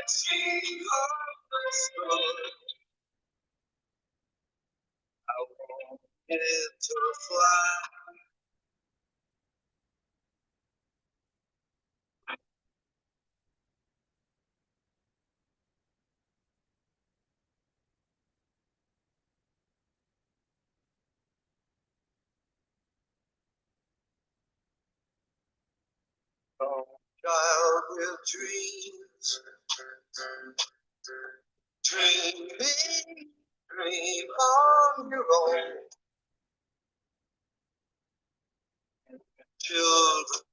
See on the store. I want it to fly. Oh, child with dreams, dream big, dream on your own. Children,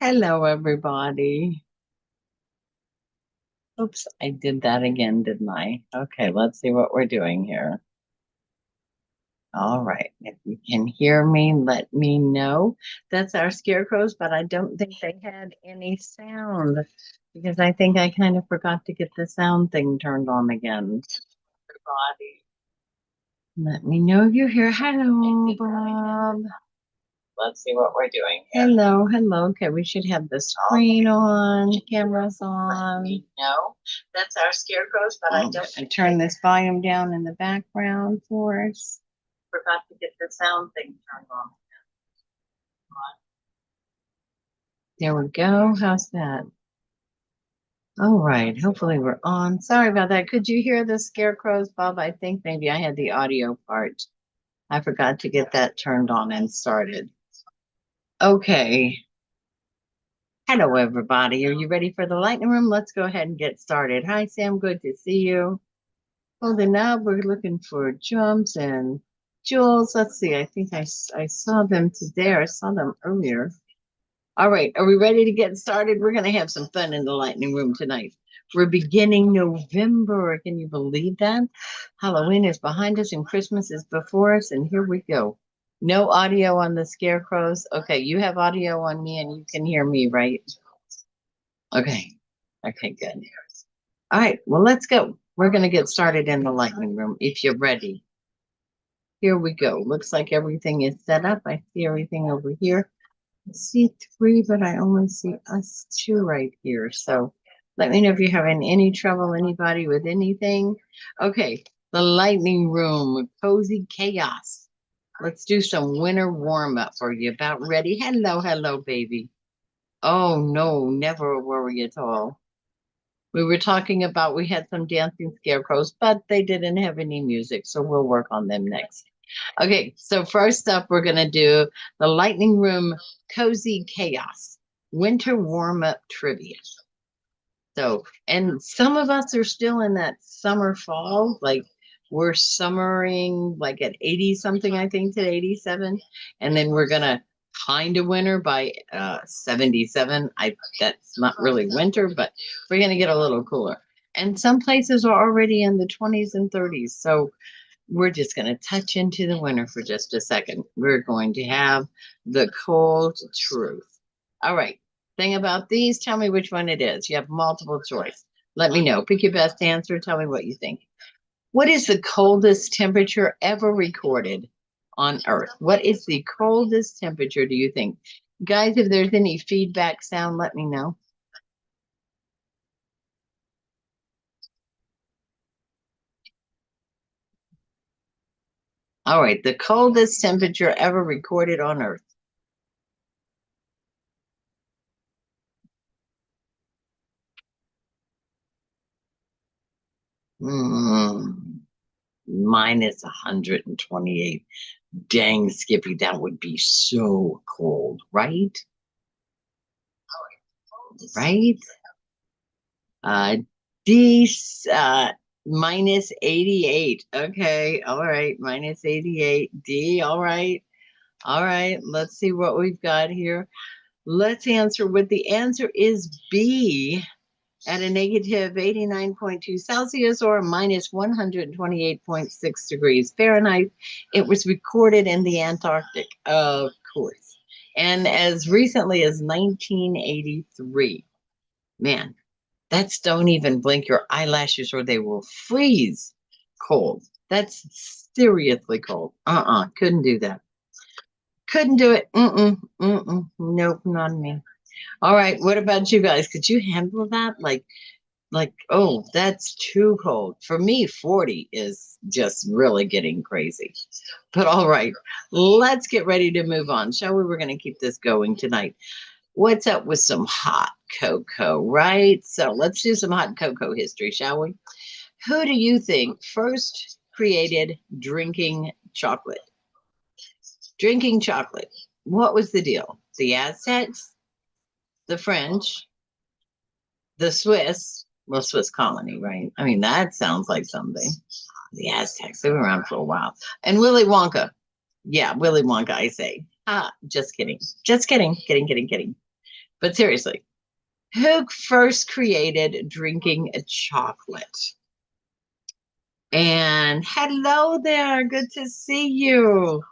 Hello, everybody. Oops, I did that again, didn't I? Okay, let's see what we're doing here. All right, if you can hear me, let me know. That's our scarecrows, but I don't think they had any sound because I think I kind of forgot to get the sound thing turned on again. Everybody, let me know if you're here. Hello, Bob. Let's see what we're doing here. Hello, hello. Okay, we should have the screen on, cameras on. No, that's our scarecrows, but I don't. And turn this volume down in the background for us. Forgot to get the sound thing turned on. There we go. How's that? All right. Hopefully we're on. Sorry about that. Could you hear the scarecrows, Bob? I think maybe I had the audio part. I forgot to get that turned on and started. Okay. Hello, everybody. Are you ready for the lightning room? Let's go ahead and get started. Hi, Sam. Good to see you. Holding up, we're looking for jumps and Jules. Let's see. I think I saw them today. I saw them earlier. All right. Are we ready to get started? We're going to have some fun in the lightning room tonight. We're beginning November. Can you believe that? Halloween is behind us and Christmas is before us. And here we go. No audio on the scarecrows. Okay, you have audio on me and you can hear me, right? Okay. Okay, good. All right, well, let's go. We're going to get started in the lightning room if you're ready. Here we go. Looks like everything is set up. I see everything over here. I see 3, but I only see us 2 right here. So let me know if you're having any trouble, anybody with anything. Okay, the lightning room, cozy chaos. Let's do some winter warm up. Are you about ready? Hello, hello, baby. Oh, no, never a worry at all. We were talking about we had some dancing scarecrows, but they didn't have any music, so we'll work on them next. Okay, so first up, we're going to do the Lightning Room Cozy Chaos Winter Warm Up Trivia. So, and some of us are still in that summer fall, like We're summering like at 80 something, I think, to 87. And then we're going to kind of winter by 77. That's not really winter, but we're going to get a little cooler. And some places are already in the 20s and 30s. So we're just going to touch into the winter for just a second. We're going to have the cold truth. All right. Thing about these, tell me which one it is. You have multiple choice. Let me know. Pick your best answer. Tell me what you think. What is the coldest temperature ever recorded on Earth? What is the coldest temperature, do you think? Guys, if there's any feedback sound, let me know. All right, the coldest temperature ever recorded on Earth. Minus 128. Dang, Skippy, that would be so cold, right? Right? D minus 88. Okay, all right, minus 88. D, all right. All right, let's see what we've got here. Let's answer what the answer is B at a negative 89.2 Celsius or a minus 128.6 degrees Fahrenheit. It was recorded in the Antarctic, of course, and as recently as 1983. Man, that's don't even blink your eyelashes or they will freeze cold. That's seriously cold. Couldn't do that. Couldn't do it. Nope, not me. All right. What about you guys? Could you handle that? Oh, that's too cold. For me, 40 is just really getting crazy. But all right, let's get ready to move on, shall we? We're going to keep this going tonight. What's up with some hot cocoa, right? So let's do some hot cocoa history, shall we? Who do you think first created drinking chocolate? Drinking chocolate. What was the deal? The Aztecs, the French, the Swiss, well, Swiss colony, right? I mean, that sounds like something. The Aztecs, they were around for a while. And Willy Wonka. Yeah, Willy Wonka, I say. Just kidding. Just kidding. Kidding. But seriously, who first created drinking chocolate? And hello there. Good to see you.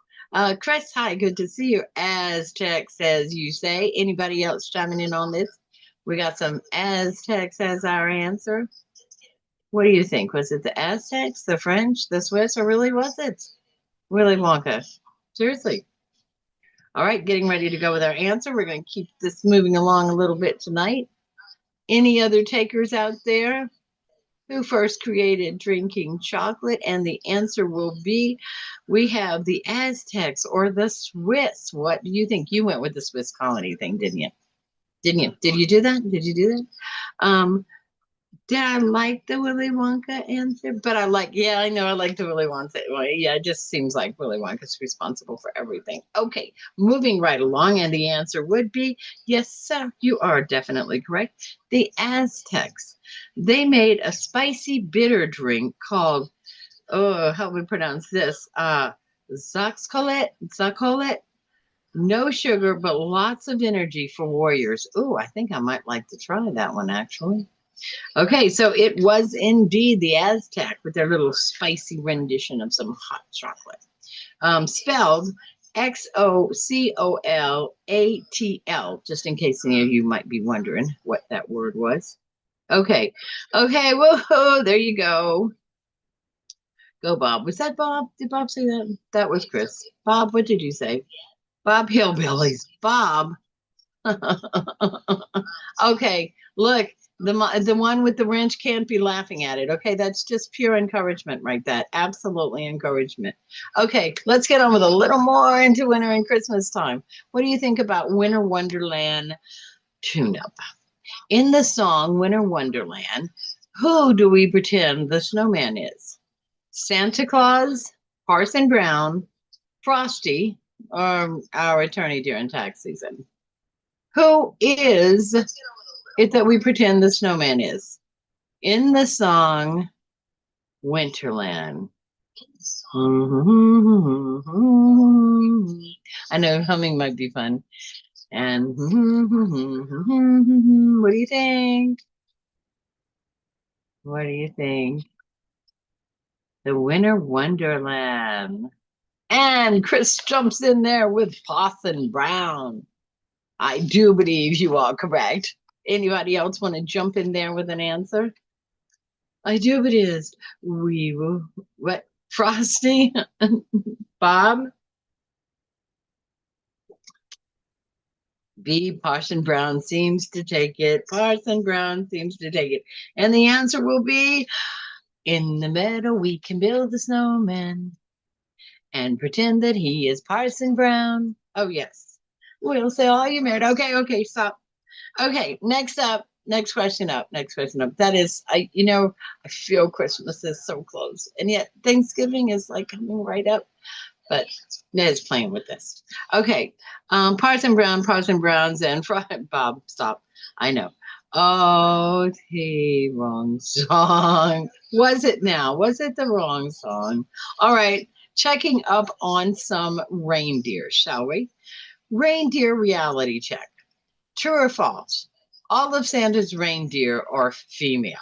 Chris, hi. Good to see you. Aztec says you say. Anybody else chiming in on this? We got some Aztecs as our answer. What do you think? Was it the Aztecs, the French, the Swiss, or really was it Willy Wonka? Seriously. All right, getting ready to go with our answer. We're going to keep this moving along a little bit tonight. Any other takers out there? Who first created drinking chocolate? And the answer will be we have the Aztecs or the Swiss. What do you think? You went with the Swiss colony thing, didn't you? Didn't you? Did you do that? Did you do that? Did I like the Willy Wonka answer? But I know I like the Willy Wonka. Well, yeah, it just seems like Willy Wonka's responsible for everything. Okay, moving right along, and the answer would be yes, sir. You are definitely correct. The Aztecs, they made a spicy bitter drink called, oh, how we pronounce this? Zaxcolet. No sugar, but lots of energy for warriors. Oh, I think I might like to try that one actually. Okay, so it was indeed the Aztec with their little spicy rendition of some hot chocolate. Spelled Xocolatl, just in case any of you might be wondering what that word was. Okay, woohoo, there you go. Go, Bob. Was that Bob? Did Bob say that? That was Chris. Bob, what did you say? Bob Hillbillies. Bob. Okay, look, the one with the wrench can't be laughing at it. Okay, that's just pure encouragement, right? That absolutely encouragement. Okay, let's get on with a little more into winter and Christmas time. What do you think about Winter Wonderland tune-up? In the song Winter Wonderland, who do we pretend the snowman is? Santa Claus, Parson Brown, Frosty, or our attorney during tax season? Who is it that we pretend the snowman is? In the song Winterland. I know humming might be fun. And what do you think? What do you think? The Winter Wonderland. And Chris jumps in there with Parson Brown. I do believe you are correct. Anybody else want to jump in there with an answer? I do believe we will. What? Frosty? Bob? B. Parson Brown seems to take it. Parson Brown seems to take it. And the answer will be in the meadow we can build a snowman and pretend that he is Parson Brown. Oh, yes. We'll say all you merit. Okay, stop. Okay, next up, next question up. That is, I feel Christmas is so close. And yet Thanksgiving is like coming right up. But Ned's playing with this. Okay, Parson Browns, and Bob, stop. I know. Oh, the wrong song. Was it now? Was it the wrong song? All right, checking up on some reindeer, shall we? Reindeer reality check. True or false? All of Santa's reindeer are female.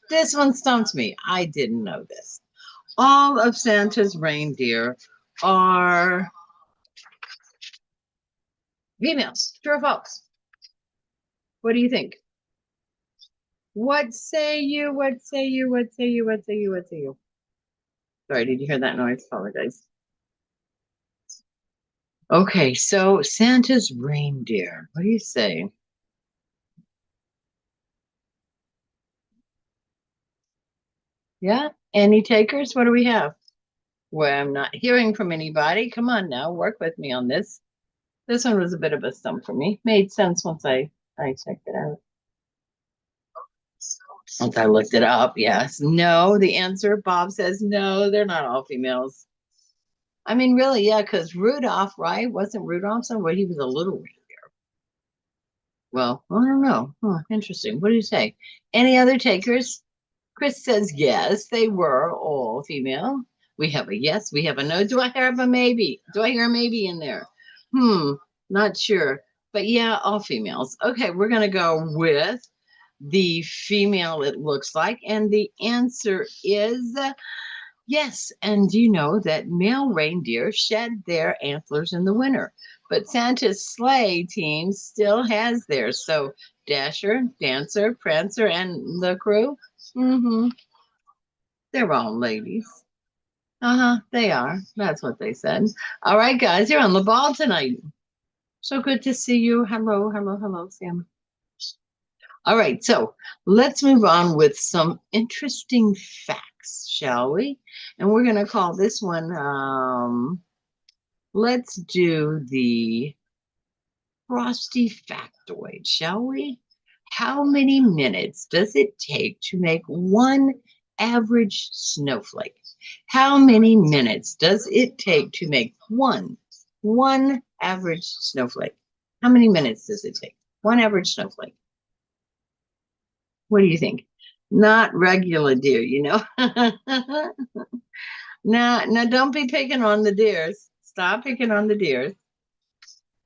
This one stumps me. I didn't know this. All of Santa's reindeer are females. True or false? What do you think? What say you? What say you? What say you? What say you? What say you? Sorry, did you hear that noise? Apologize. Okay, so Santa's reindeer. What do you say? Yeah? Any takers? What do we have? Well, I'm not hearing from anybody. Come on now, work with me on this. This one was a bit of a stump for me. Made sense once I checked it out. Once I looked it up, yes. No, the answer, Bob says no, they're not all females. I mean, really, yeah, because Rudolph, right? Wasn't Rudolph somewhere? He was a little reindeer. Well, I don't know. Huh, interesting. What do you say? Any other takers? Chris says yes, they were all female. We have a yes, we have a no. Do I have a maybe? Do I hear a maybe in there? Hmm, not sure. But yeah, all females. Okay, we're going to go with the female, it looks like. And the answer is yes. And you know that male reindeer shed their antlers in the winter, but Santa's sleigh team still has theirs. So Dasher, Dancer, Prancer, and the crew, they're all ladies. Uh-huh, they are. That's what they said. All right, guys, you're on the ball tonight. So good to see you. Hello, Sam. All right, so let's move on with some interesting facts, shall we? And we're going to call this one, let's do the Frosty factoid, shall we? How many minutes does it take to make one average snowflake? How many minutes does it take to make one average snowflake? How many minutes does it take? One average snowflake. What do you think? Not regular deer, you know. Now, don't be picking on the deers. Stop picking on the deers.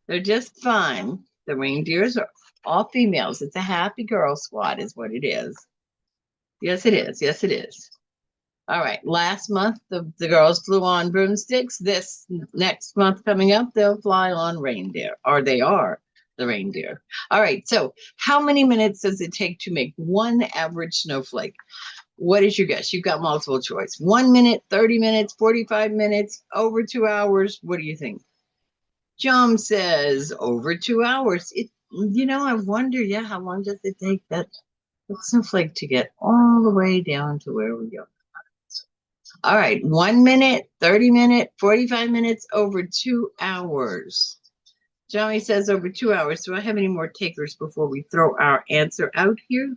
They're just fine. The reindeers are all females. It's a happy girl squad, is what it is. Yes, it is. Yes, it is. All right. Last month, the girls flew on broomsticks. This next month coming up, they'll fly on reindeer, or they are the reindeer. All right. So, how many minutes does it take to make one average snowflake? What is your guess? You've got multiple choice. 1 minute, 30 minutes, 45 minutes, over 2 hours. What do you think? John says over 2 hours. I wonder, yeah, how long does it take that snowflake to get all the way down to where we go? All right, 1 minute, 30 minutes, 45 minutes, over 2 hours. Johnny says over 2 hours. Do I have any more takers before we throw our answer out here?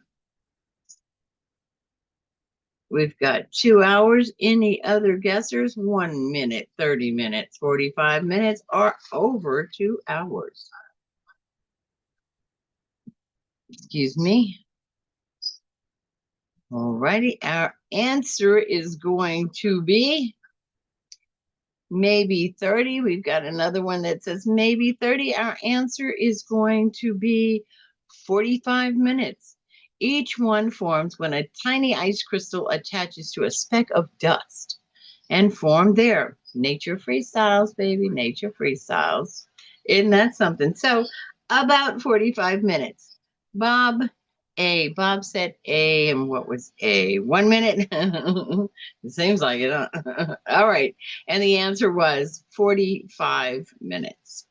We've got 2 hours. Any other guessers? 1 minute, 30 minutes, 45 minutes, or over 2 hours. Excuse me. All righty. Our answer is going to be maybe 30. We've got another one that says maybe 30. Our answer is going to be 45 minutes. Each one forms when a tiny ice crystal attaches to a speck of dust and formed there. Nature freestyles, baby. Nature freestyles. Isn't that something? So, about 45 minutes. Bob, A. Bob said A, and what was A? 1 minute? It seems like it. Huh? All right. And the answer was 45 minutes.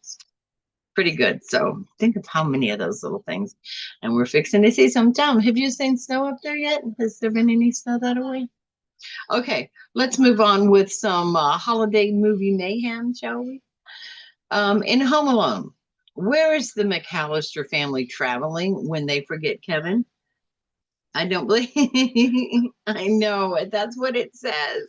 Pretty good. So think of how many of those little things. And we're fixing to see some down. Have you seen snow up there yet? Has there been any snow that away? Okay, let's move on with some holiday movie mayhem, shall we? In Home Alone, where is the McAllister family traveling when they forget Kevin? I don't believe. I know that's what it says.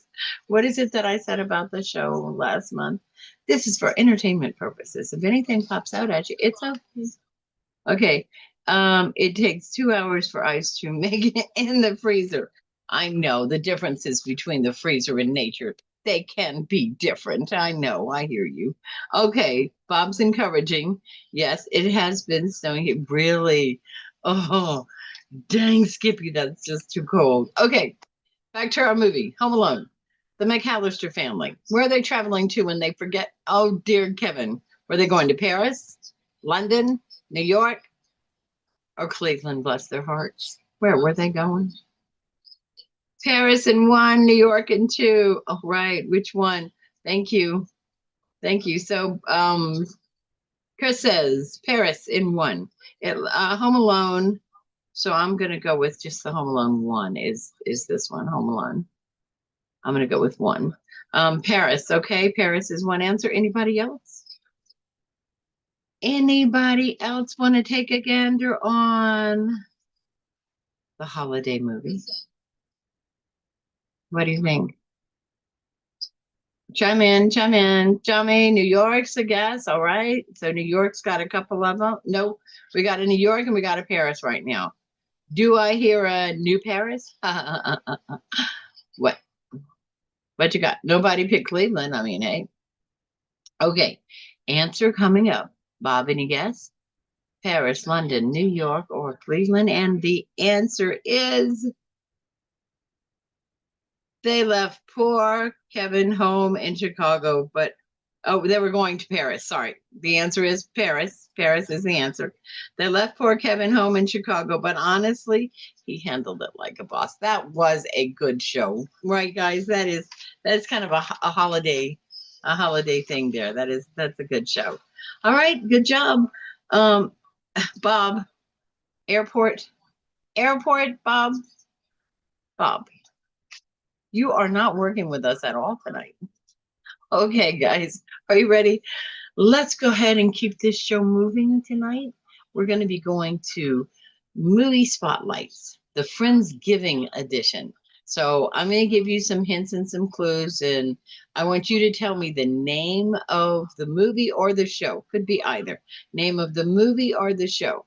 What is it that I said about the show last month? This is for entertainment purposes. If anything pops out at you, it's okay. Okay. It takes 2 hours for ice to make it in the freezer. I know the differences between the freezer and nature. They can be different. I know. I hear you. Okay. Bob's encouraging. Yes, it has been snowing. It really. Oh, dang, Skippy. That's just too cold. Okay. Back to our movie, Home Alone. The McAllister family. Where are they traveling to when they forget? Oh, dear Kevin. Were they going to Paris, London, New York, or Cleveland? Bless their hearts. Where were they going? Paris in one, New York in two. Oh, right. Which one? Thank you. Thank you. So, Chris says Paris in one. Home Alone. So I'm gonna go with just the Home Alone one. Is this one Home Alone? I'm gonna go with one. Paris. Okay, Paris is one answer. Anybody else? Anybody else want to take a gander on the holiday movie? What do you think? Chime in, chime in, chime in. New York's a guess. All right. So New York's got a couple of them. Nope. We got a New York and we got a Paris right now. Do I hear a new Paris? What? What you got? Nobody picked Cleveland. I mean, hey. Okay. Answer coming up. Bob, any guess? Paris, London, New York, or Cleveland? And the answer is they left poor Kevin home in Chicago, but oh, they were going to Paris. Sorry. The answer is Paris. Paris is the answer. They left poor Kevin home in Chicago, but honestly, he handled it like a boss. That was a good show, right, guys? That's kind of a holiday thing there. That's a good show. All right, good job. Um, Bob, airport, Bob, Bob. You are not working with us at all tonight. Okay, guys, are you ready? Let's go ahead and keep this show moving tonight. We're going to be going to movie spotlights, the Friendsgiving edition. So I'm going to give you some hints and some clues, and I want you to tell me the name of the movie or the show. Could be either. Name of the movie or the show.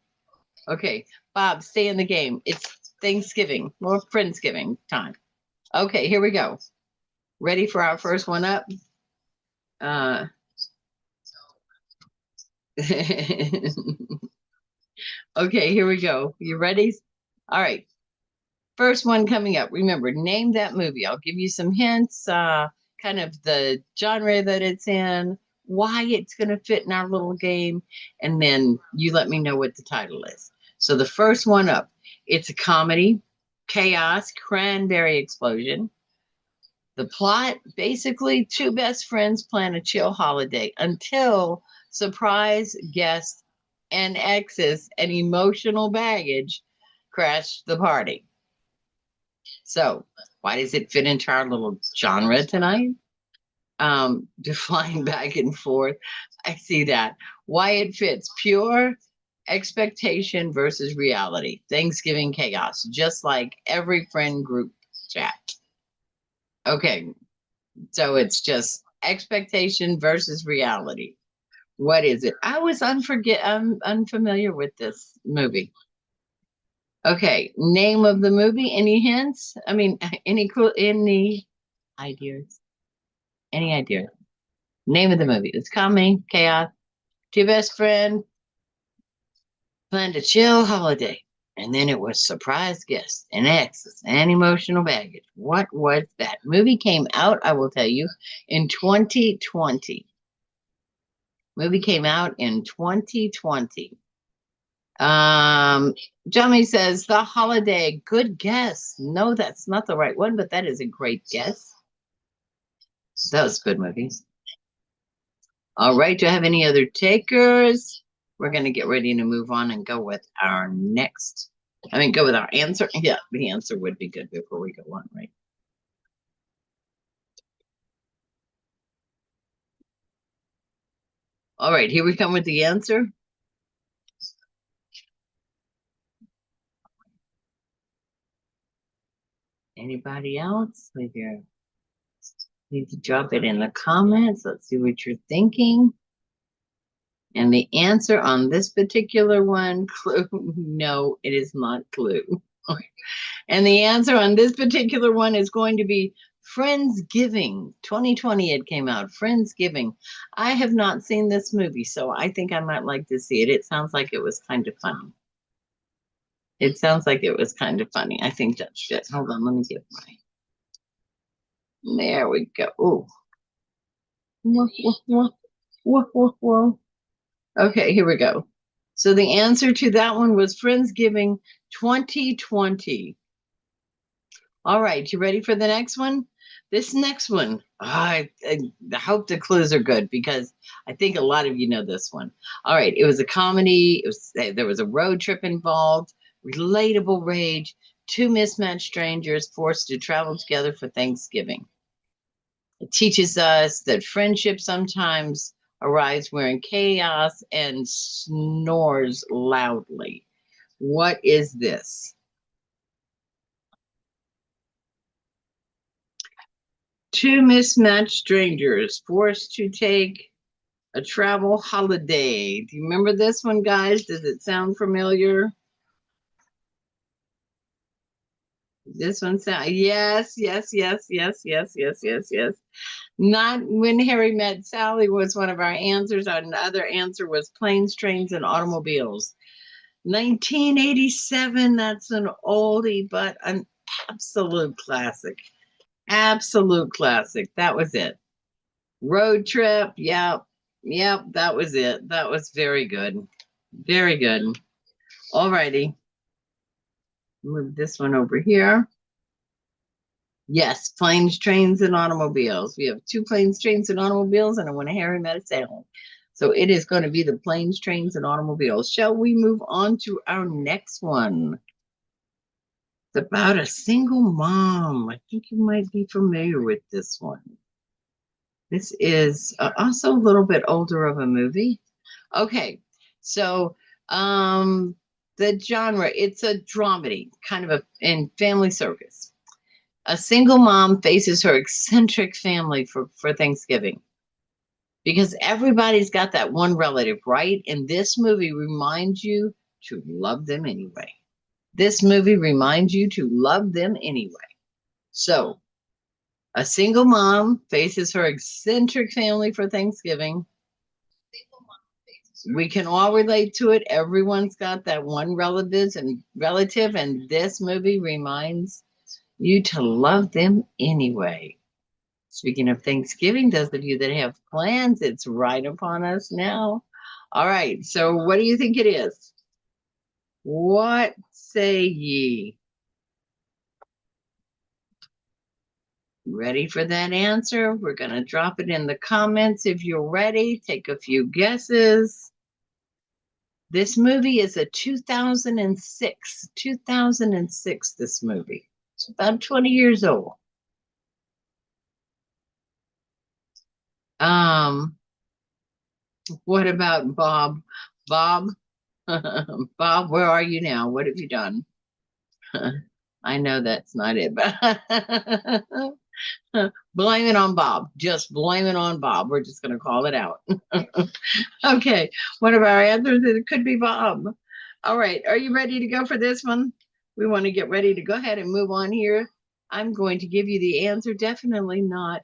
Okay, Bob, stay in the game. It's Thanksgiving or Friendsgiving time. Okay, here we go. Ready for our first one up? Okay, here we go. You ready? All right. First one coming up. Remember, name that movie. I'll give you some hints, kind of the genre that it's in, why it's going to fit in our little game, and then you let me know what the title is. So the first one up, it's a comedy, chaos, cranberry explosion. The plot, basically, two best friends plan a chill holiday until surprise guests and exes and emotional baggage crash the party. So, why does it fit into our little genre tonight? To flying back and forth. I see that. Why it fits pure expectation versus reality. Thanksgiving chaos, just like every friend group chat. Okay, so it's just expectation versus reality. What is it? I'm unfamiliar with this movie. Okay, name of the movie. Any hints? I mean, any ideas? Any idea? Name of the movie. It's comedy, chaos. Two best friends planned a chill holiday. And then it was surprise guests and exes and emotional baggage. What was that? Movie came out, I will tell you, in 2020. Movie came out in 2020. Johnny says The Holiday. Good guess. No, that's not the right one, but that is a great guess. That was good movies. All right. Do I have any other takers? We're going to get ready to move on and go with our next. Go with our answer. Yeah, the answer would be good before we go on, right? All right. Here we come with the answer. Anybody else? Leave your. Need to drop it in the comments. Let's see what you're thinking. And the answer on this particular one, Clue, no, it is not Clue. And the answer on this particular one is going to be Friendsgiving. 2020 it came out, Friendsgiving. I have not seen this movie, so I think I might like to see it. It sounds like it was kind of funny. It sounds like it was kind of funny. I think that's it. Hold on, let me get my. There we go. Oh. Whoa, whoa, whoa, whoa, whoa, whoa. Okay, here we go. So the answer to that one was Friendsgiving 2020. All right, you ready for the next one? This next one, I hope the clues are good because I think a lot of you know this one. All right, it was a comedy. There was a road trip involved, relatable rage, two mismatched strangers forced to travel together for Thanksgiving. It teaches us that friendship sometimes arrives wearing chaos and snores loudly. What is this? Two mismatched strangers forced to take a travel holiday. Do you remember this one, guys? Does it sound familiar? This one sound yes, yes, yes, yes, yes, yes, yes, yes. Not When Harry Met Sally was one of our answers. Another answer was Planes, Trains, and Automobiles. 1987. That's an oldie, but an absolute classic. Absolute classic. That was it. Road trip. Yep. Yep. That was it. That was very good. Very good. All righty. Move this one over here. Yes, planes, trains, and automobiles. We have two planes, trains, and automobiles, and When Harry Met Sally. So it is going to be the planes, trains, and automobiles. Shall we move on to our next one? It's about a single mom. I think you might be familiar with this one. This is also a little bit older of a movie. Okay, so the genre, it's a dramedy, kind of in family circus. A single mom faces her eccentric family for Thanksgiving because everybody's got that one relative, right? And this movie reminds you to love them anyway. This movie reminds you to love them anyway. So, a single mom faces her eccentric family for Thanksgiving. We can all relate to it. Everyone's got that one relative, and this movie reminds you to love them anyway. Speaking of Thanksgiving, those of you that have plans, it's right upon us now. All right, so what do you think it is? What say ye? Ready for that answer? We're going to drop it in the comments if you're ready. Take a few guesses. This movie is a 2006. 2006, this movie. It's about 20 years old. What about Bob? Bob? Bob, where are you now? What have you done? I know that's not it, but blame it on Bob. Just blame it on Bob. We're just going to call it out. Okay, one of our answers is it could be Bob. All right, are you ready to go for this one? We want to get ready to go ahead and move on here. I'm going to give you the answer. Definitely not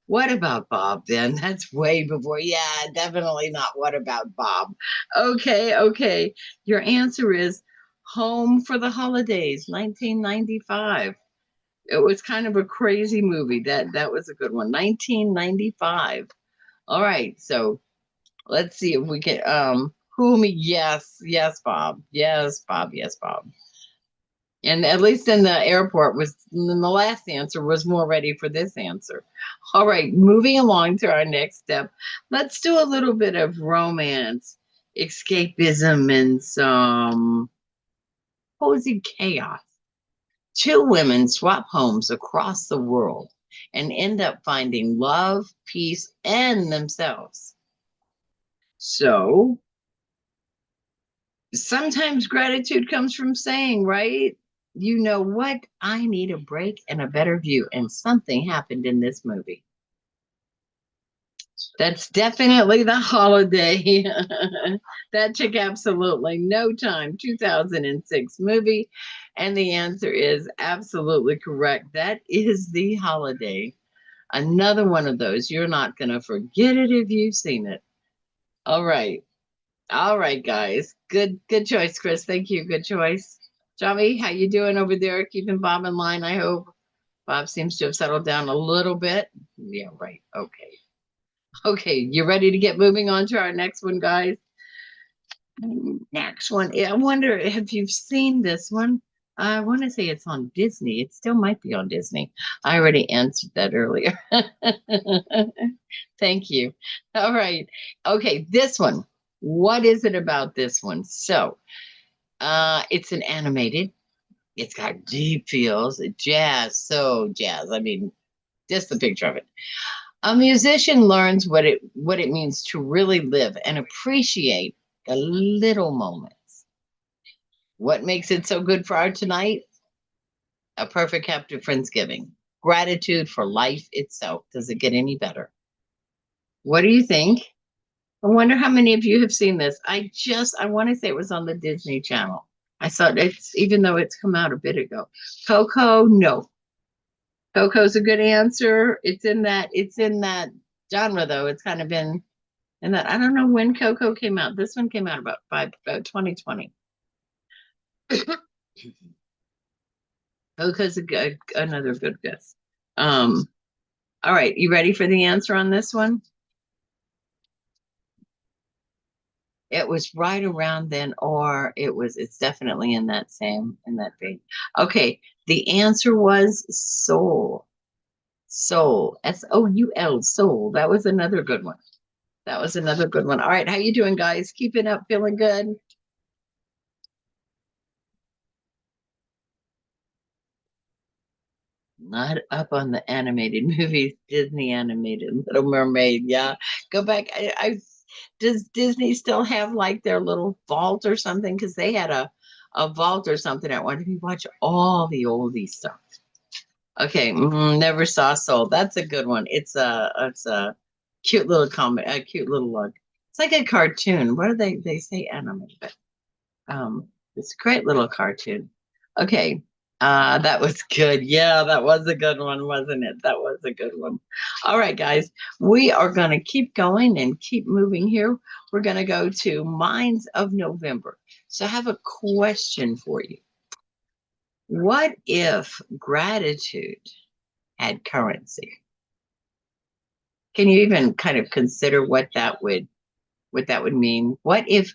What about Bob then? That's way before. Yeah, definitely not What About Bob. Okay, okay. Your answer is Home for the Holidays, 1995. It was kind of a crazy movie. That was a good one. 1995. All right, so let's see if we can whom yes, yes, Bob. Yes, Bob, yes, Bob. And at least in the airport was in the last answer was more ready for this answer. All right, moving along to our next step. Let's do a little bit of romance, escapism, and some cozy chaos. Two women swap homes across the world and end up finding love, peace, and themselves. So sometimes gratitude comes from saying, right? You know what? I need a break and a better view. And something happened in this movie. That's definitely the holiday. That took absolutely no time. 2006 movie. And the answer is absolutely correct. That is the holiday. Another one of those. You're not going to forget it if you've seen it. All right. All right, guys. Good choice, Chris. Thank you. Good choice. Javi, how you doing over there? Keeping Bob in line, I hope. Bob seems to have settled down a little bit. Yeah, right. Okay. Okay, you ready to get moving on to our next one, guys? Next one. I wonder if you've seen this one. I want to say it's on Disney. It still might be on Disney. I already answered that earlier. Thank you. All right. Okay, this one. What is it about this one? So, it's an animated. It's got deep feels, jazz, so jazz. I mean, just the picture of it. A musician learns what it means to really live and appreciate the little moments. What makes it so good for our tonight? A perfect gift of Friendsgiving. Gratitude for life itself. Does it get any better? What do you think? I wonder how many of you have seen this. I want to say it was on the Disney Channel. I saw it's even though it's come out a bit ago. Coco, no. Coco's a good answer. It's in that genre though. It's kind of been in that. I don't know when Coco came out. This one came out about 2020. Coco's another good guess. Um, all right, you ready for the answer on this one? It was right around then, or it's definitely in that vein. Okay, the answer was Soul. Soul. Soul. Soul. That was another good one. That was another good one. All right, how you doing, guys? Keeping up, feeling good? Not up on the animated movies, Disney animated Little Mermaid. Yeah, go back. Does Disney still have like their little vault or something? Because they had a vault or something. I wanted to watch all the oldie stuff. Okay, never saw Soul. That's a good one. It's a cute little comic, a cute little look. It's like a cartoon. What do they say anime? But it's a great little cartoon. Okay, that was good. Yeah, that was a good one, wasn't it? That was a good one. All right, guys, we are going to keep going and keep moving here. We're going to go to Minds of November. So I have a question for you. What if gratitude had currency? Can you even kind of consider what that would mean? What if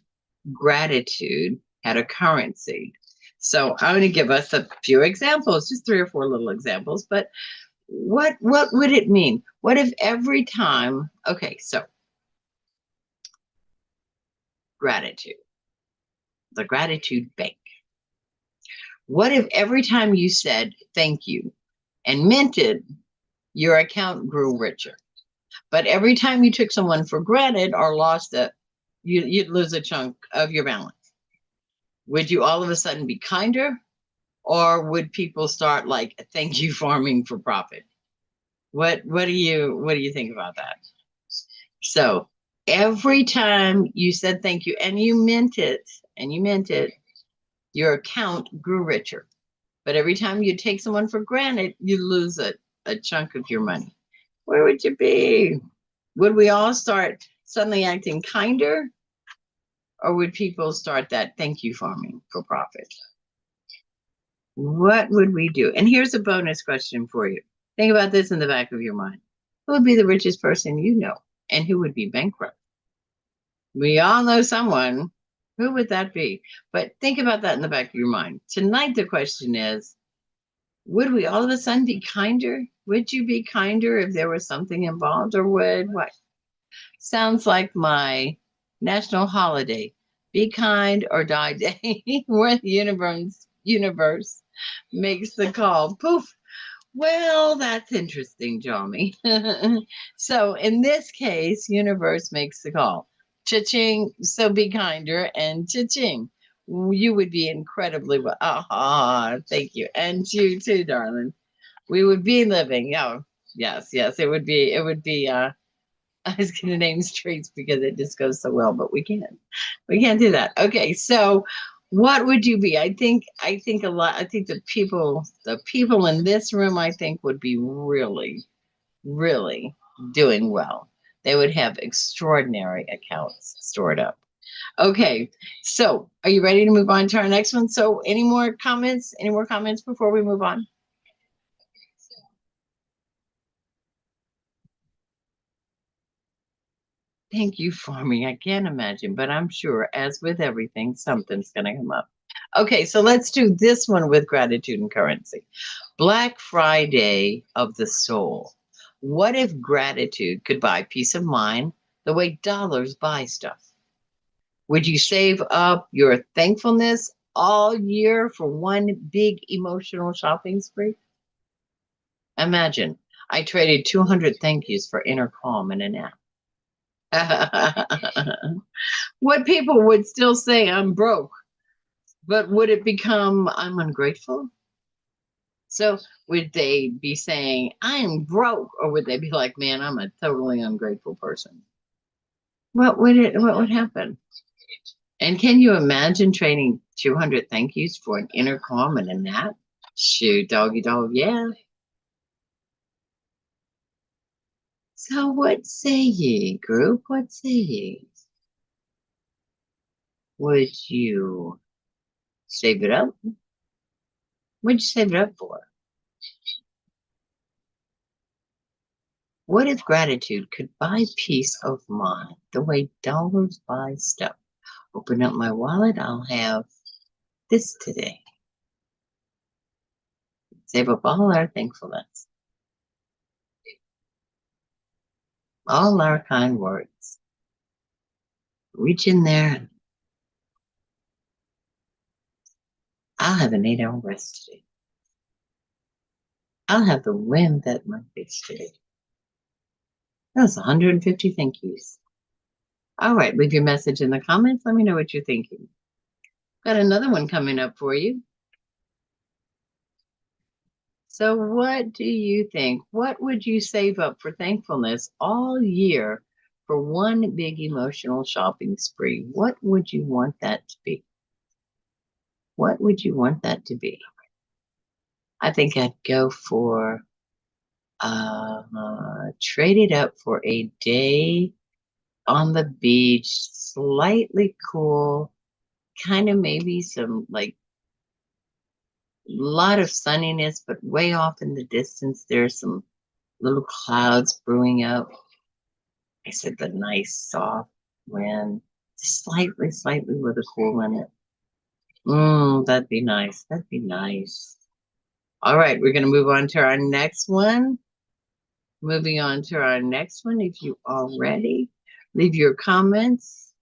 gratitude had a currency? So I'm going to give us a few examples, just three or four little examples, but what would it mean? What if every time, okay, so gratitude, the gratitude bank. What if every time you said thank you and meant it, your account grew richer? But every time you took someone for granted or lost it, you'd lose a chunk of your balance. Would you all of a sudden be kinder, or would people start like thank you farming for profit? What do you think about that? So every time you said thank you and you meant it, your account grew richer. But every time you take someone for granted, you lose a chunk of your money. Where would you be? Would we all start suddenly acting kinder? Or would people start that thank you farming for profit? What would we do? And here's a bonus question for you. Think about this in the back of your mind. Who would be the richest person you know? And who would be bankrupt? We all know someone. Who would that be? But think about that in the back of your mind. Tonight, the question is, would we all of a sudden be kinder? Would you be kinder if there was something involved, or would what? Sounds like my national holiday. Be kind or die day, where the universe makes the call. Poof. Well, that's interesting, Johnny. So in this case, universe makes the call. Cha-ching. So be kinder and cha-ching. You would be incredibly well. Ah, thank you. And you too, darling. We would be living. Oh, yes. It would be I was going to name streets because it just goes so well, but we can't. We can't do that. Okay, so what would you be? I think a lot. I think the people in this room, I think, would be really, really doing well. They would have extraordinary accounts stored up. Okay, so are you ready to move on to our next one? So, any more comments? Any more comments before we move on? Thank you for me. I can't imagine, but I'm sure, as with everything, something's going to come up. Okay, so let's do this one with gratitude and currency. Black Friday of the soul. What if gratitude could buy peace of mind the way dollars buy stuff? Would you save up your thankfulness all year for one big emotional shopping spree? Imagine I traded 200 thank yous for inner calm in a nap. What people would still say, I'm broke, but would it become, I'm ungrateful? So would they be saying, I'm broke, or would they be like, man, I'm a totally ungrateful person? What would happen? And can you imagine trading 200 thank yous for an inner calm and a nap? Shoot, doggy dog, yeah. So what say ye, group? What say ye? Would you save it up? What'd you save it up for? What if gratitude could buy peace of mind the way dollars buy stuff? Open up my wallet, I'll have this today. Save up all our thankfulness, all our kind words. Reach in there. I'll have an 8-hour rest today. I'll have the wind at my face today. That's 150 thank yous. All right, leave your message in the comments. Let me know what you're thinking. Got another one coming up for you. So what do you think? What would you save up for thankfulness all year for one big emotional shopping spree? What would you want that to be? What would you want that to be? I think I'd go for trade it up for a day on the beach, slightly cool, kind of maybe some like lot of sunniness, but way off in the distance, there's some little clouds brewing up. I said the nice soft wind, slightly with a cool in it. That'd be nice. That'd be nice. All right, we're gonna move on to our next one. Moving on to our next one. If you are ready, leave your comments.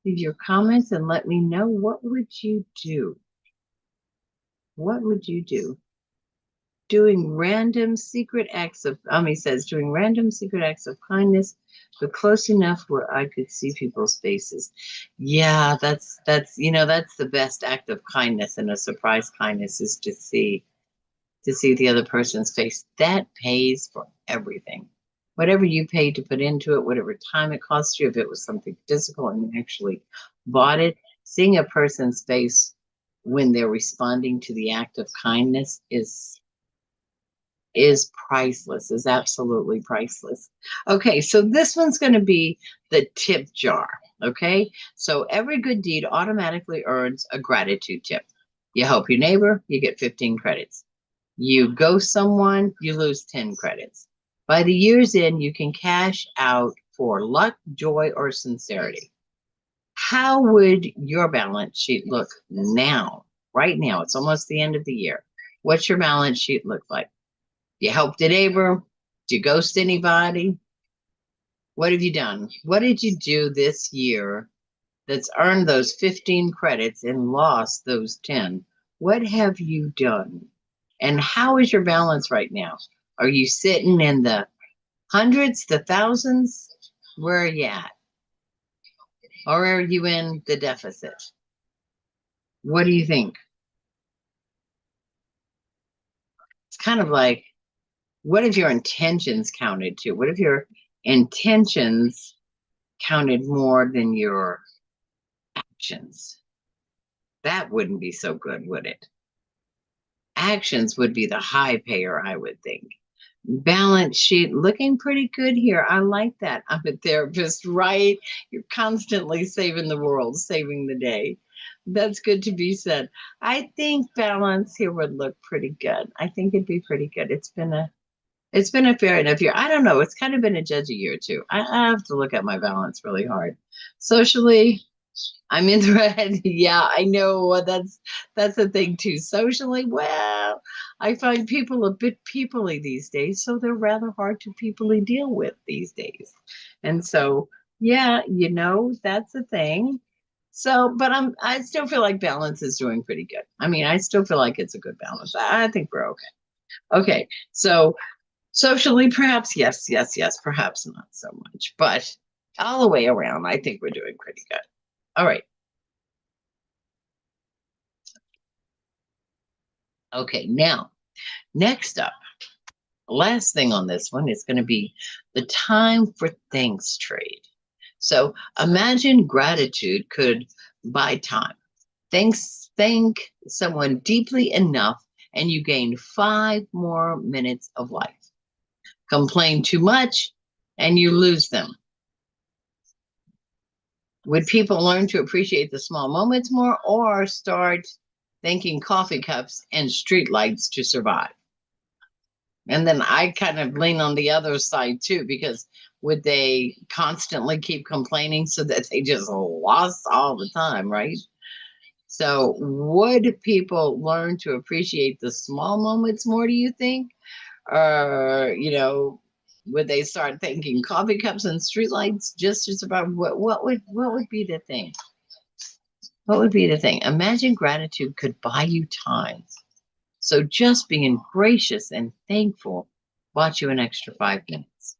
Leave your comments and let me know, what would you do? What would you do? Doing random secret acts of, he says, doing random secret acts of kindness, but close enough where I could see people's faces. Yeah, that's that's the best act of kindness, and a surprise kindness is to see the other person's face. That pays for everything. Whatever you paid to put into it, whatever time it cost you, if it was something physical and you actually bought it, seeing a person's face when they're responding to the act of kindness is is priceless, is absolutely priceless. Okay, so this one's going to be the tip jar. Okay, so every good deed automatically earns a gratitude tip. You help your neighbor, you get 15 credits. You ghost someone, you lose 10 credits. By the year's end, you can cash out for luck, joy, or sincerity. How would your balance sheet look now? Right now, it's almost the end of the year. What's your balance sheet look like? You helped a neighbor? Did you ghost anybody? What have you done? What did you do this year that's earned those 15 credits and lost those 10? What have you done? And how is your balance right now? Are you sitting in the hundreds, the thousands? Where are you at? Or are you in the deficit? What do you think? It's kind of like, what if your intentions counted too? What if your intentions counted more than your actions? That wouldn't be so good, would it? Actions would be the high payer, I would think. Balance sheet looking pretty good here. I like that. I'm a therapist, right? You're constantly saving the world, saving the day. That's good to be said. I think balance here would look pretty good. I think it'd be pretty good. It's been a fair enough year. I don't know. It's kind of been a judgy year too. I have to look at my balance really hard. Socially, I'm in the red. Yeah, I know. That's the thing too. Socially, well, I find people a bit peoply these days, so they're rather hard to peoply deal with these days. And so, yeah, that's the thing. So, but I still feel like balance is doing pretty good. I mean, I still feel like it's a good balance. I think we're okay. Okay, so socially, perhaps yes, yes, yes, perhaps not so much, but all the way around, I think we're doing pretty good. All right. Okay, now, next up, last thing on this one is going to be the time for thanks trade. So imagine gratitude could buy time. Thank someone deeply enough, and you gain 5 more minutes of life. Complain too much, and you lose them. Would people learn to appreciate the small moments more or start thanking coffee cups and street lights to survive? And then I kind of lean on the other side too, because would they constantly keep complaining so that they just lost all the time, right? So would people learn to appreciate the small moments more, do you think? Or, would they start thanking coffee cups and streetlights just to survive? What would be the thing? What would be the thing? Imagine gratitude could buy you time. So just being gracious and thankful bought you an extra 5 minutes.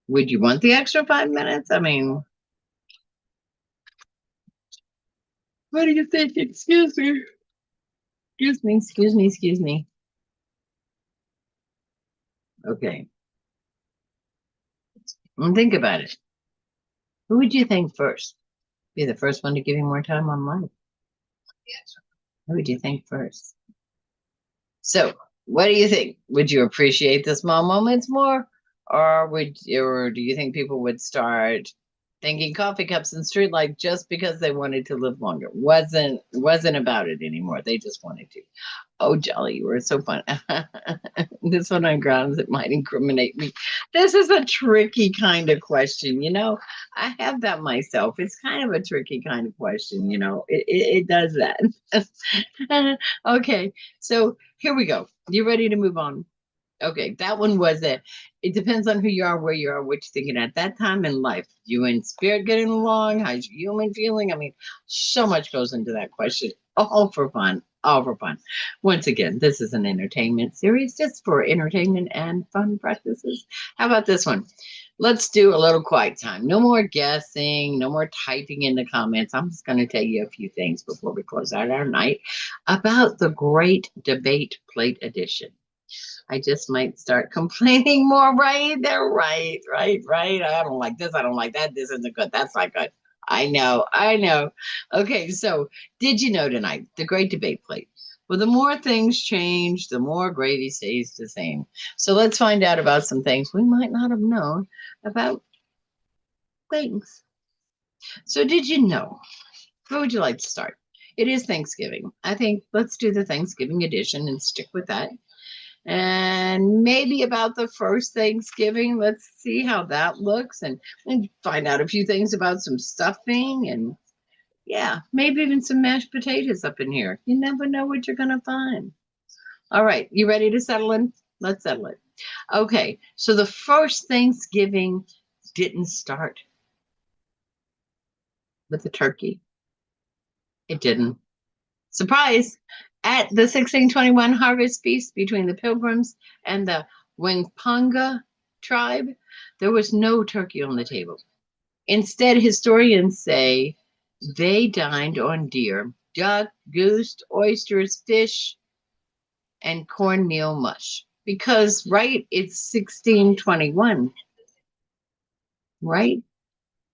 Would you want the extra 5 minutes? I mean, what do you think? Excuse me. Excuse me. Excuse me. Excuse me. Okay. And think about it. Who would you think first? Be the first one to give you more time on life. Who would you think first? So, what do you think? Would you appreciate the small moments more, or do you think people would start thinking coffee cups and streetlight just because they wanted to live longer? Wasn't about it anymore. They just wanted to. Oh, Jolly, you were so fun. This one on grounds that might incriminate me. This is a tricky kind of question. I have that myself. It's kind of a tricky kind of question. It does that. Okay, so here we go. You ready to move on? Okay, that one was it. It depends on who you are, where you are, what you're thinking at that time in life. You and spirit getting along? How's your human feeling? I mean, so much goes into that question. All for fun. All for fun. Once again, this is an entertainment series just for entertainment and fun practices. How about this one? Let's do a little quiet time. No more guessing, no more typing in the comments. I'm just going to tell you a few things before we close out our night about the Great Debate Plate Edition. I just might start complaining more, right? They're right. I don't like this. I don't like that. This isn't good. That's not good. I know. Okay, so did you know tonight, the Great Debate Plate Well, the more things change, the more gravy stays the same. So let's find out about some things we might not have known about things. So did you know? Where would you like to start? It is Thanksgiving. I think let's do the Thanksgiving edition and stick with that. And maybe about the first Thanksgiving, let's see how that looks and find out a few things about some stuffing and yeah, maybe even some mashed potatoes up in here. You never know what you're going to find. All right, you ready to settle in? Let's settle it. Okay, so the first Thanksgiving didn't start with the turkey. It didn't. Surprise! At the 1621 harvest feast between the Pilgrims and the Wingpanga tribe, there was no turkey on the table. Instead, historians say they dined on deer, duck, goose, oysters, fish, and cornmeal mush. Because, right, it's 1621, right?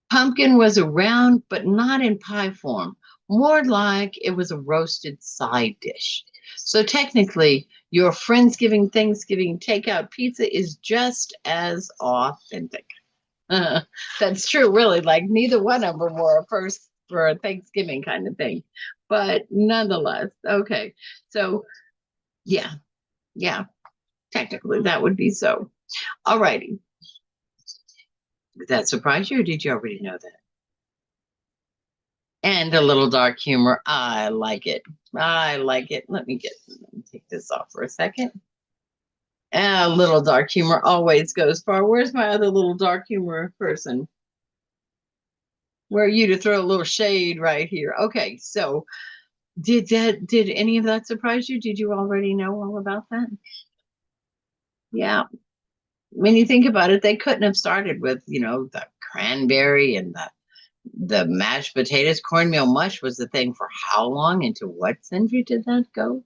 Pumpkin was around, but not in pie form. More like it was a roasted side dish. So technically, your Friendsgiving, Thanksgiving takeout pizza is just as authentic. That's true, really. Like neither one of them were a first for a Thanksgiving kind of thing. But nonetheless, okay. So yeah, yeah, technically that would be so. All righty. Did that surprise you, or did you already know that? And a little dark humor. I like it. I like it. Let me take this off for a second. A little dark humor always goes far. Where's my other little dark humor person? Where are you to throw a little shade right here? Okay, so did any of that surprise you? Did you already know all about that? Yeah. When you think about it, they couldn't have started with, the cranberry and the mashed potatoes. Cornmeal mush was the thing for how long? Into what century did that go?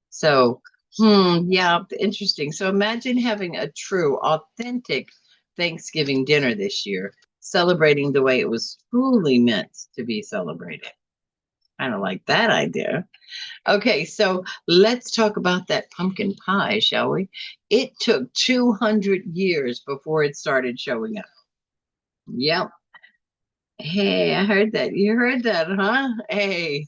So, yeah, interesting. So imagine having a true, authentic Thanksgiving dinner this year, celebrating the way it was truly meant to be celebrated. Kind of like that idea. Okay, so let's talk about that pumpkin pie, shall we? It took 200 years before it started showing up. Yep. Hey, I heard that. You heard that, huh? Hey.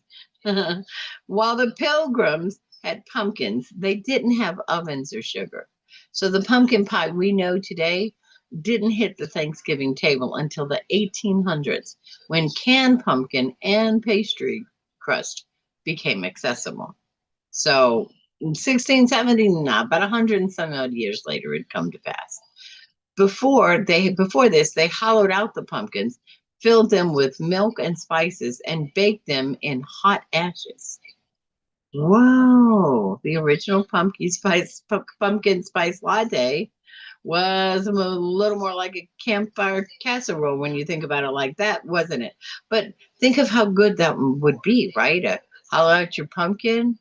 While the pilgrims had pumpkins, they didn't have ovens or sugar. So the pumpkin pie we know today didn't hit the Thanksgiving table until the 1800s when canned pumpkin and pastry crust became accessible. So in 1670, about 100 and some odd years later, it come to pass. Before this, they hollowed out the pumpkins, filled them with milk and spices, and baked them in hot ashes. Whoa! The original pumpkin spice latte was a little more like a campfire casserole when you think about it like that, wasn't it? But think of how good that would be, right? Hollow out your pumpkin,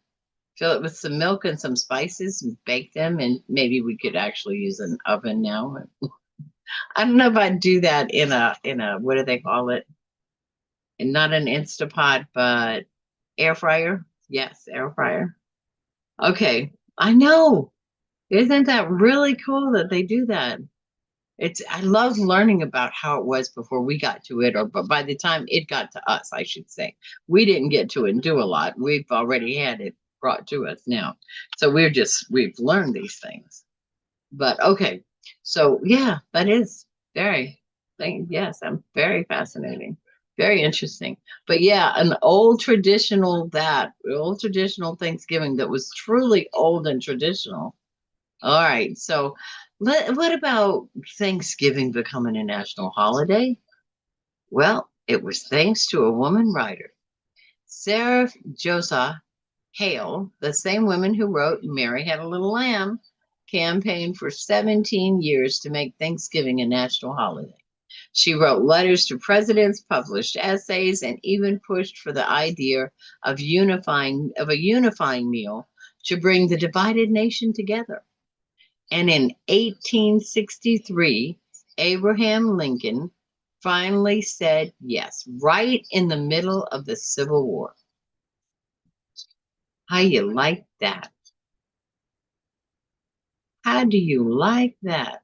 fill it with some milk and some spices, and bake them. And maybe we could actually use an oven now. I don't know if I'd do that in a what do they call it? And not an Instapot, but air fryer. Yes, air fryer. Okay, I know. Isn't that really cool that they do that? I love learning about how it was before we got to it, or but by the time it got to us, I should say. We didn't get to it and do a lot. We've already had it brought to us now. So we've learned these things. But okay. So yeah, that is very yes, I'm very fascinating. Very interesting. But yeah, an old traditional Thanksgiving that was truly old and traditional. All right. So what about Thanksgiving becoming a national holiday? Well, it was thanks to a woman writer, Sarah Josiah Hale, the same woman who wrote Mary Had a Little Lamb, campaigned for 17 years to make Thanksgiving a national holiday. She wrote letters to presidents, published essays, and even pushed for the idea of a unifying meal to bring the divided nation together. And in 1863, Abraham Lincoln finally said yes, right in the middle of the Civil War. How you like that? How do you like that?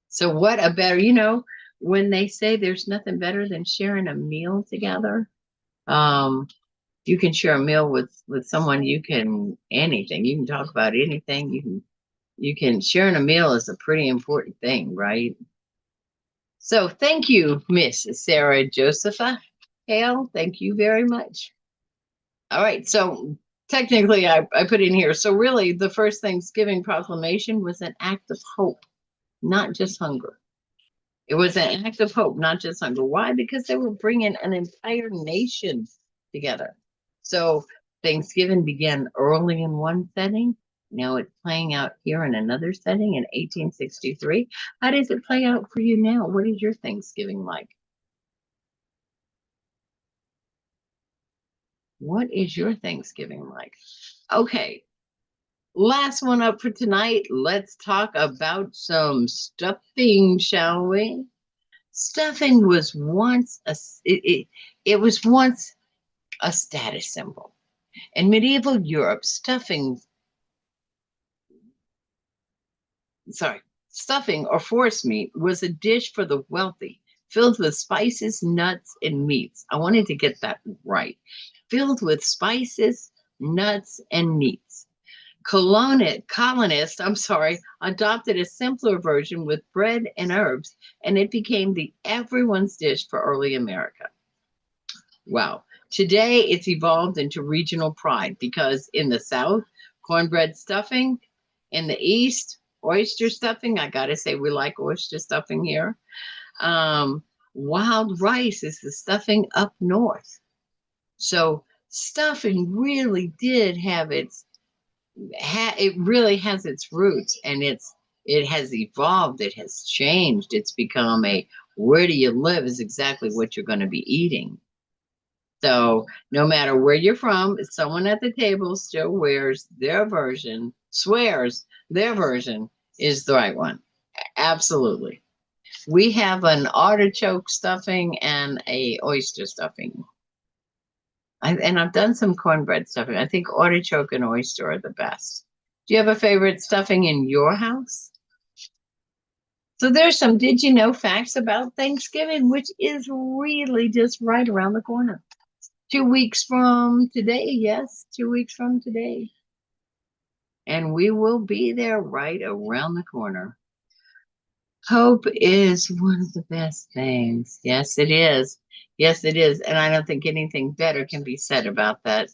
So what a better, when they say there's nothing better than sharing a meal together, um, you can share a meal with someone, you can anything, you can talk about anything, you can sharing a meal is a pretty important thing, right? So thank you, Miss Sarah Josepha Hale. Thank you very much. All right, so technically I put in here. So really the first Thanksgiving proclamation was an act of hope, not just hunger. It was an act of hope, not just hunger. Why? Because they were bringing an entire nation together. So Thanksgiving began early in one setting. Now it's playing out here in another setting in 1863. How does it play out for you now? What is your Thanksgiving like? What is your Thanksgiving like? Okay, last one up for tonight. Let's talk about some stuffing, shall we? Stuffing was once it was once a status symbol. In medieval Europe, stuffing or force meat was a dish for the wealthy, filled with spices, nuts, and meats. I wanted to get that right. Filled with spices, nuts, and meats. Colonists, adopted a simpler version with bread and herbs, and it became the everyone's dish for early America. Wow. Today it's evolved into regional pride because in the South, cornbread stuffing, in the East, oyster stuffing. I gotta say, we like oyster stuffing here. Um, Wild rice is the stuffing up north. So stuffing really did have it really has its roots, and it has evolved, it has changed, it's become a where do you live is exactly what you're going to be eating. So no matter where you're from, someone at the table still swears their version is the right one. Absolutely. We have an artichoke stuffing and a oyster stuffing. And I've done some cornbread stuffing. I think artichoke and oyster are the best. Do you have a favorite stuffing in your house? So there's some did you know facts about Thanksgiving, which is really just right around the corner. 2 weeks from today, yes, 2 weeks from today. And we will be there right around the corner. Hope is one of the best things. Yes, it is. Yes, it is. And I don't think anything better can be said about that.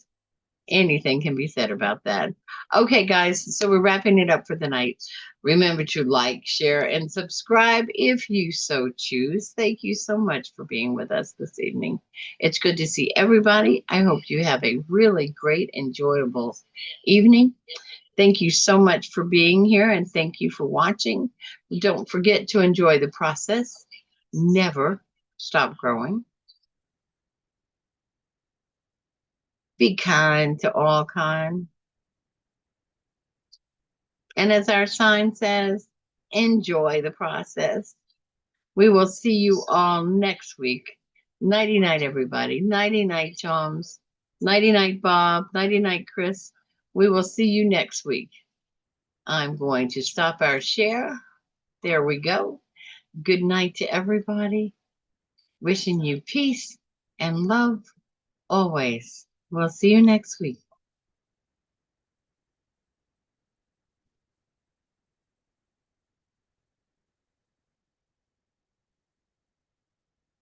Anything can be said about that. Okay, guys, so we're wrapping it up for the night. Remember to like, share, and subscribe if you so choose. Thank you so much for being with us this evening. It's good to see everybody. I hope you have a really great, enjoyable evening. Thank you so much for being here, and thank you for watching. Don't forget to enjoy the process. Never stop growing. Be kind to all kind. And as our sign says, enjoy the process. We will see you all next week. Nighty night, everybody. Nighty night, Toms. Nighty night, Bob. Nighty night, Chris. We will see you next week. I'm going to stop our share. There we go. Good night to everybody. Wishing you peace and love always. We'll see you next week.